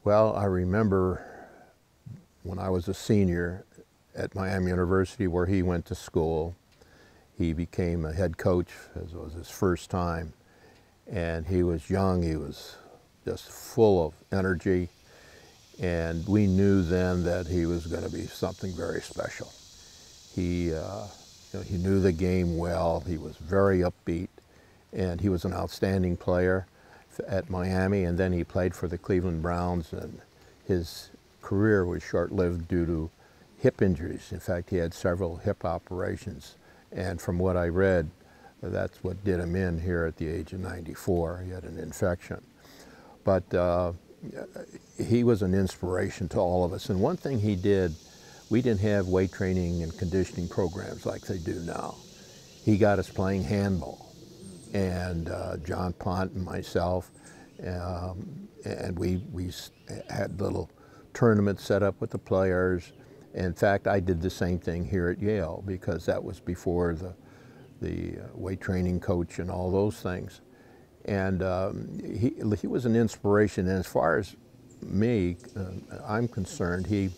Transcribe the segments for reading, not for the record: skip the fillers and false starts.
Well, I remember when I was a senior at Miami University where he went to school, he became a head coach, as it was his first time. And he was young, he was just full of energy. And we knew then that he was going to be something very special. He knew the game well, he was very upbeat, and he was an outstanding player at Miami, and then he played for the Cleveland Browns, and his career was short-lived due to hip injuries. In fact, he had several hip operations, and from what I read, that's what did him in here at the age of 94. He had an infection. But he was an inspiration to all of us, and one thing he did, we didn't have weight training and conditioning programs like they do now. He got us playing handball. And John Pont and myself, and we had little tournaments set up with the players. In fact, I did the same thing here at Yale because that was before the weight training coach and all those things. And he was an inspiration. And as far as me, I'm concerned, he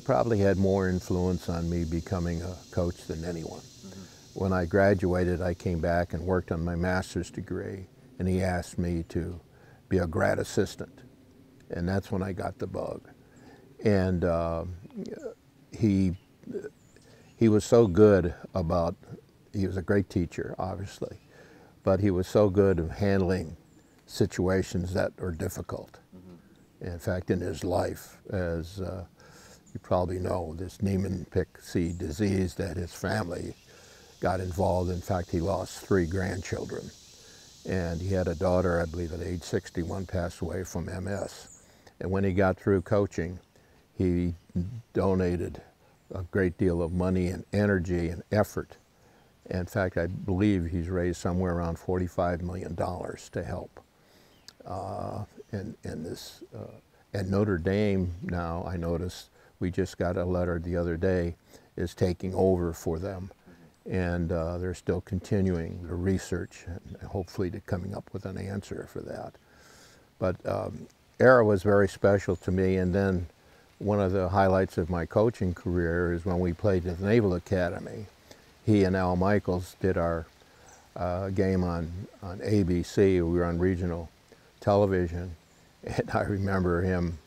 probably had more influence on me becoming a coach than anyone. When I graduated, I came back and worked on my master's degree, and he asked me to be a grad assistant, and that's when I got the bug. And he was so good about, he was a great teacher, obviously, but he was so good at handling situations that are difficult. In fact, in his life, as you probably know, this Niemann-Pick disease that his family got involved. In fact, he lost 3 grandchildren. And he had a daughter, I believe at age 61, passed away from MS. And when he got through coaching, he donated a great deal of money and energy and effort. In fact, I believe he's raised somewhere around $45 million to help. And Notre Dame now, I noticed, we just got a letter the other day, is taking over for them. And they're still continuing the research and hopefully coming up with an answer for that. But Ara was very special to me, and then one of the highlights of my coaching career is when we played at the Naval Academy. He and Al Michaels did our game on ABC. We were on regional television, and I remember him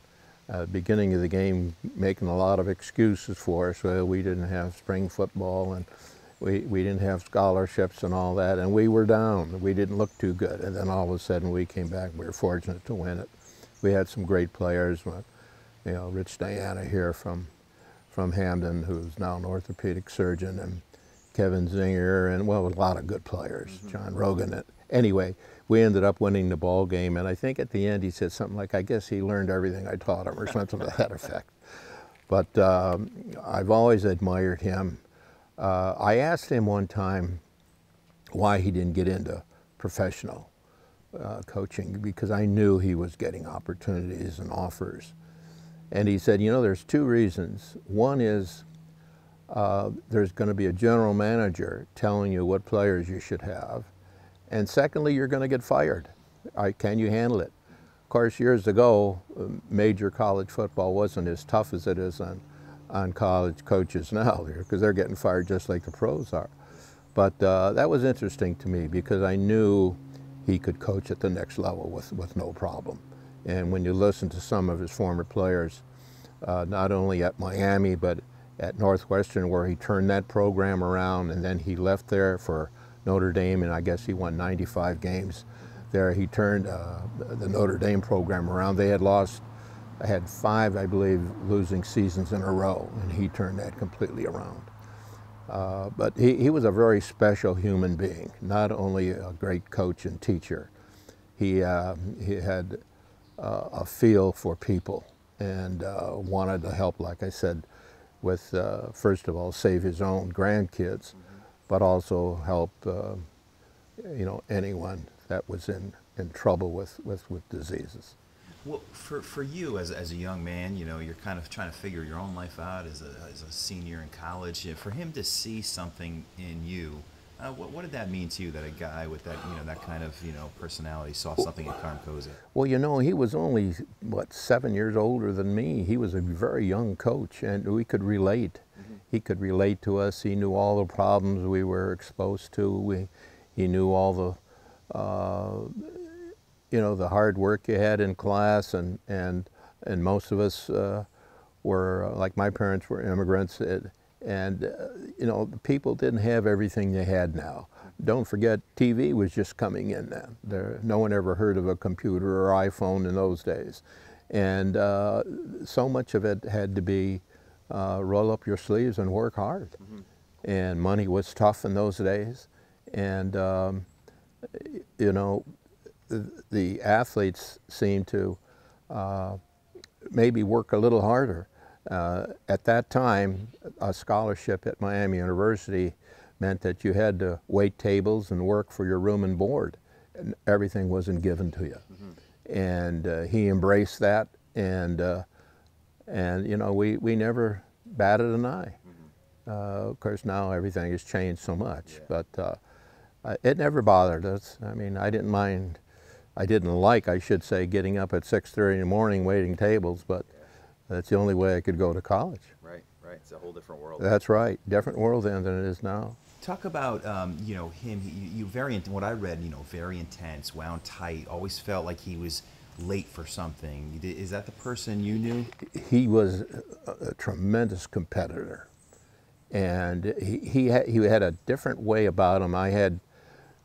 beginning of the game making a lot of excuses for us. Well, we didn't have spring football, and we didn't have scholarships and all that, and we were down. We didn't look too good, and then all of a sudden we came back. We were fortunate to win it. We had some great players, you know, Rich Diana here from Hamden, who's now an orthopedic surgeon, and Kevin Zinger, and well, a lot of good players, John Rogan. Anyway, we ended up winning the ball game, and I think at the end he said something like, I guess he learned everything I taught him, or something to that effect. But I've always admired him. I asked him one time why he didn't get into professional coaching, because I knew he was getting opportunities and offers. And he said, you know, there's 2 reasons. One is there's going to be a general manager telling you what players you should have. And secondly, you're going to get fired. Can you handle it? Of course, years ago, major college football wasn't as tough as it is on college coaches now, because they're getting fired just like the pros are. But that was interesting to me because I knew he could coach at the next level with no problem. And when you listen to some of his former players, not only at Miami, but at Northwestern, where he turned that program around, and then he left there for Notre Dame, and I guess he won 95 games there. He turned the Notre Dame program around. They had 5, I believe, losing seasons in a row, and he turned that completely around. But he was a very special human being, not only a great coach and teacher. He had a feel for people and wanted to help, like I said, with, first of all, save his own grandkids, but also help you know, anyone that was in trouble with diseases. Well, for you as a young man, you know, you're kind of trying to figure your own life out as a senior in college. For him to see something in you What did that mean to you that a guy with that, that kind of, personality saw something in Carm Cozza? Well, he was only, what, 7 years older than me. He was a very young coach, and we could relate. He could relate to us. He knew all the problems we were exposed to. He knew all the hard work you had in class, and most of us were, like my parents were immigrants, people didn't have everything they had now. Don't forget, TV was just coming in then. No one ever heard of a computer or iPhone in those days. And so much of it had to be roll up your sleeves and work hard. And money was tough in those days. And, the athletes seemed to maybe work a little harder. At that time, a scholarship at Miami University meant that you had to wait tables and work for your room and board, and everything wasn't given to you. And he embraced that, and we never batted an eye. Of course, now everything has changed so much, but it never bothered us. I mean, I didn't mind. I should say, getting up at 6:30 in the morning waiting tables, but that's the only way I could go to college. Right. It's a whole different world. That's right. Different world then than it is now. Talk about, him. You what I read, very intense, wound tight, always felt like he was late for something. Is that the person you knew? He was a tremendous competitor, and he had a different way about him. I had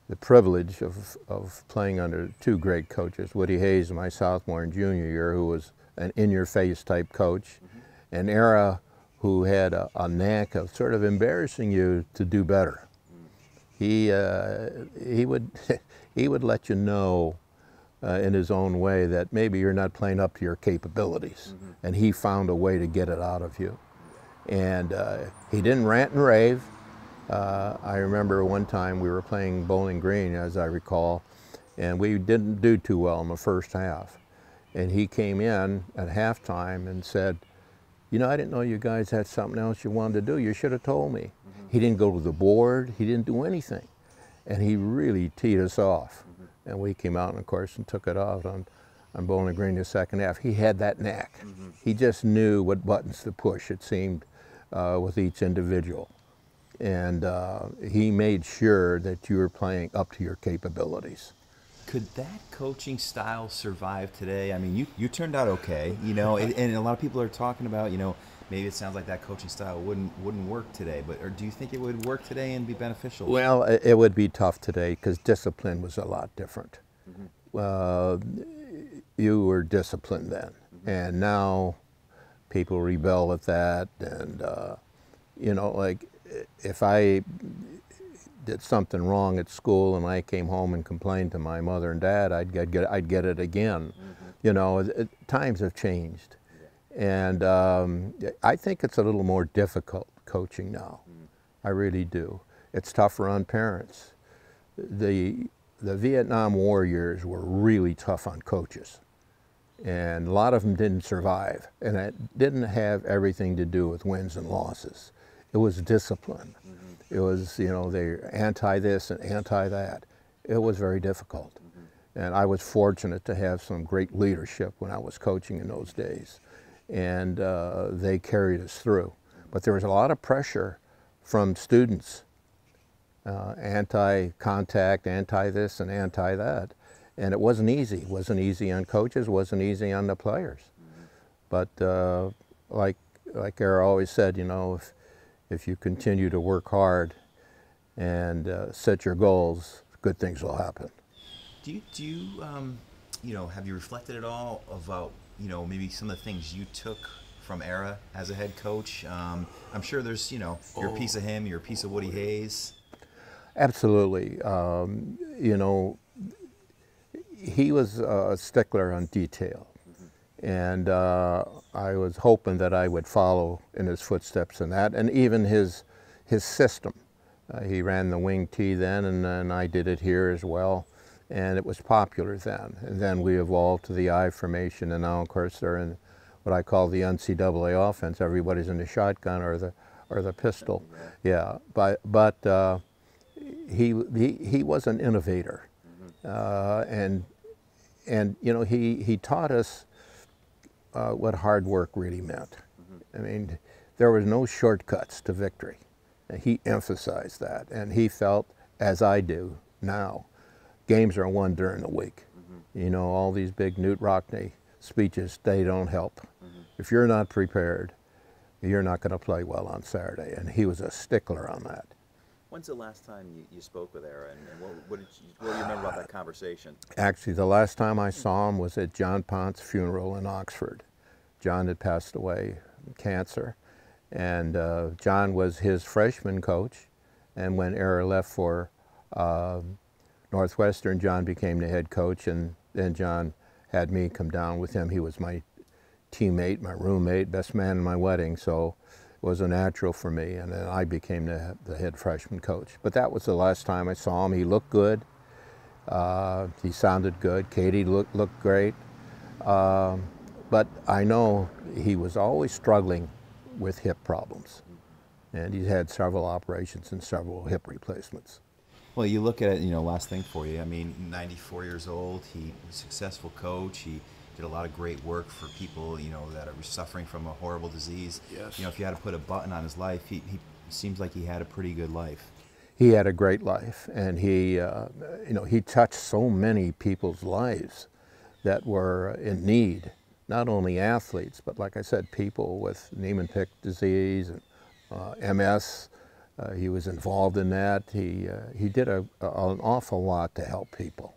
the privilege of playing under two great coaches, Woody Hayes in my sophomore and junior year, who was an in-your-face type coach, and Ara, who had a knack of sort of embarrassing you to do better. He would he would let you know in his own way that maybe you're not playing up to your capabilities, and he found a way to get it out of you. And he didn't rant and rave. I remember one time we were playing Bowling Green, as I recall, and we didn't do too well in the first half. And he came in at halftime and said, I didn't know you guys had something else you wanted to do. You should have told me. He didn't go to the board. He didn't do anything. And he really teed us off. And we came out, and of course, and took it off on Bowling Green the second half. He had that knack. He just knew what buttons to push, it seemed, with each individual. And he made sure that you were playing up to your capabilities. Could that coaching style survive today? I mean, you turned out okay, and a lot of people are talking about, maybe it sounds like that coaching style wouldn't work today, or do you think it would work today and be beneficial? Well, it would be tough today because discipline was a lot different. You were disciplined then, and now people rebel at that, and like if I did something wrong at school and I came home and complained to my mother and dad, I'd get it again. Times have changed, and I think it's a little more difficult coaching now. I really do. It's tougher on parents. The Vietnam War years were really tough on coaches, and a lot of them didn't survive, and it didn't have everything to do with wins and losses. It was discipline. It was, they're anti this and anti that. It was very difficult. And I was fortunate to have some great leadership when I was coaching in those days. And they carried us through. But there was a lot of pressure from students, anti-contact, anti-this and anti-that. And it wasn't easy. It wasn't easy on coaches, it wasn't easy on the players. But like Ara always said, if you continue to work hard and set your goals, good things will happen. Do you have you reflected at all about, maybe some of the things you took from Ara as a head coach? I'm sure there's, you're a piece of him, you're a piece of Woody Hayes. Absolutely. He was a stickler on detail. And I was hoping that I would follow in his footsteps in that, and even his system. He ran the wing tee then, and I did it here as well, and it was popular then. And then we evolved to the I formation, and now, of course, they're in what I call the NCAA offense. Everybody's in the shotgun or the pistol. Yeah, but he was an innovator, and you know, he taught us what hard work really meant. I mean, there was no shortcuts to victory. And he emphasized that, and he felt, as I do now, games are won during the week. You know, all these big Newt Rockne speeches, they don't help. If you're not prepared, you're not going to play well on Saturday, and he was a stickler on that. When's the last time you spoke with Ara, and what do you remember about that conversation? Actually, the last time I saw him was at John Pont's funeral in Oxford. John had passed away from cancer, and John was his freshman coach, and when Ara left for Northwestern, John became the head coach, and then John had me come down with him. He was my teammate, my roommate, best man in my wedding, so it was a natural for me, and then I became the head freshman coach. But that was the last time I saw him. He looked good. He sounded good. Katie looked great. But I know he was always struggling with hip problems, and he's had several operations and several hip replacements. Well, you look at it, you know, last thing for you. I mean, 94 years old, he was a successful coach. He did a lot of great work for people, you know, that are suffering from a horrible disease. Yes. You know, if you had to put a button on his life, he seems like he had a pretty good life. He had a great life, and he, you know, he touched so many people's lives that were in need. Not only athletes, but like I said, people with Niemann-Pick disease and MS. He was involved in that. He did an awful lot to help people.